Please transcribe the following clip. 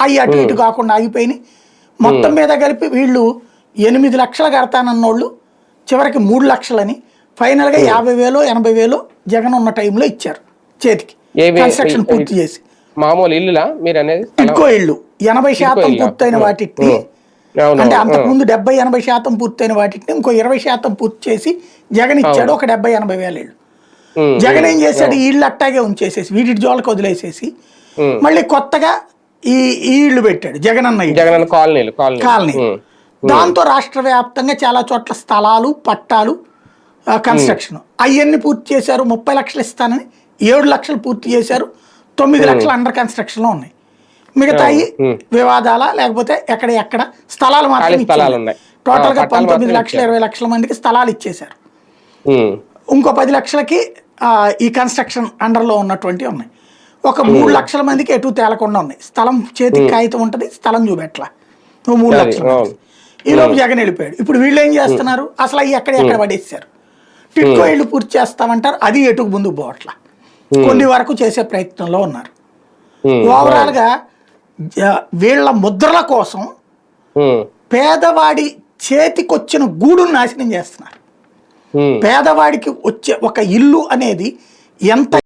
అవి అటు ఇటు కాకుండా ఆగిపోయినాయి. మొత్తం మీద కలిపి వీళ్ళు 8 లక్షలు కడతానన్నోళ్ళు చివరికి 3 లక్షలని ఫైనల్గా 50,000 80,000 జగన్ ఉన్న టైంలో ఇచ్చారు చేతికి కన్స్ట్రక్షన్ పూర్తి చేసి. మామూలు ఇల్లులా మీరు అనేది? టిడ్కో ఇళ్ళు 80% పూర్తయిన వాటిని, అంటే అంతకుముందు 70-80% పూర్తయిన వాటిని ఇంకో 20% పూర్తి చేసి జగన్ ఇచ్చాడు. ఒక 70-80 వేల ఇళ్ళు. జగన్ ఏం చేశాడు, ఈ ఇళ్ళు అట్టాగే ఉంచేసేసి వీటి జోళ్ళకి వదిలేసేసి మళ్ళీ కొత్తగా ఈ ఇళ్ళు పెట్టాడు జగనన్న కాలనీ. దాంతో రాష్ట్ర వ్యాప్తంగా చాలా చోట్ల స్థలాలు పట్టాలు కన్స్ట్రక్షన్ అవన్నీ పూర్తి చేశారు. 30 లక్షలు ఇస్తానని 7 లక్షలు పూర్తి చేశారు. 9 లక్షలు అండర్ కన్స్ట్రక్షన్ లో ఉన్నాయి. మిగతాయి వివాదాల లేకపోతే ఎక్కడ స్థలాలు మాత్రం టోటల్ గా 19 లక్షలు 20 లక్షల మందికి స్థలాలు ఇచ్చేశారు. ఇంకో 10 లక్షలకి ఈ కన్స్ట్రక్షన్ అండర్ లో ఉన్నటువంటి ఉన్నాయి. ఒక 3 లక్షల మందికి ఎటు తేలకుండా ఉన్నాయి. స్థలం చేతికి కాగితం ఉంటుంది, స్థలం చూపెట్ల 3 లక్షల. ఈలోపు జగన్ వెళ్ళిపోయాడు. ఇప్పుడు వీళ్ళు ఏం చేస్తున్నారు, అసలు అవి ఎక్కడ పడేసారు. టిడ్కో ఇళ్ళు పూర్తి చేస్తామంటారు, అది ఎటుకు ముందుకు పోవట్లా. కొన్ని వరకు చేసే ప్రయత్నంలో ఉన్నారు. ఓవరాల్ గా వీళ్ళ ముద్రల కోసం పేదవాడి చేతికొచ్చిన గూడును నాశనం చేస్తున్నారు. పేదవాడికి వచ్చే ఒక ఇల్లు అనేది ఎంత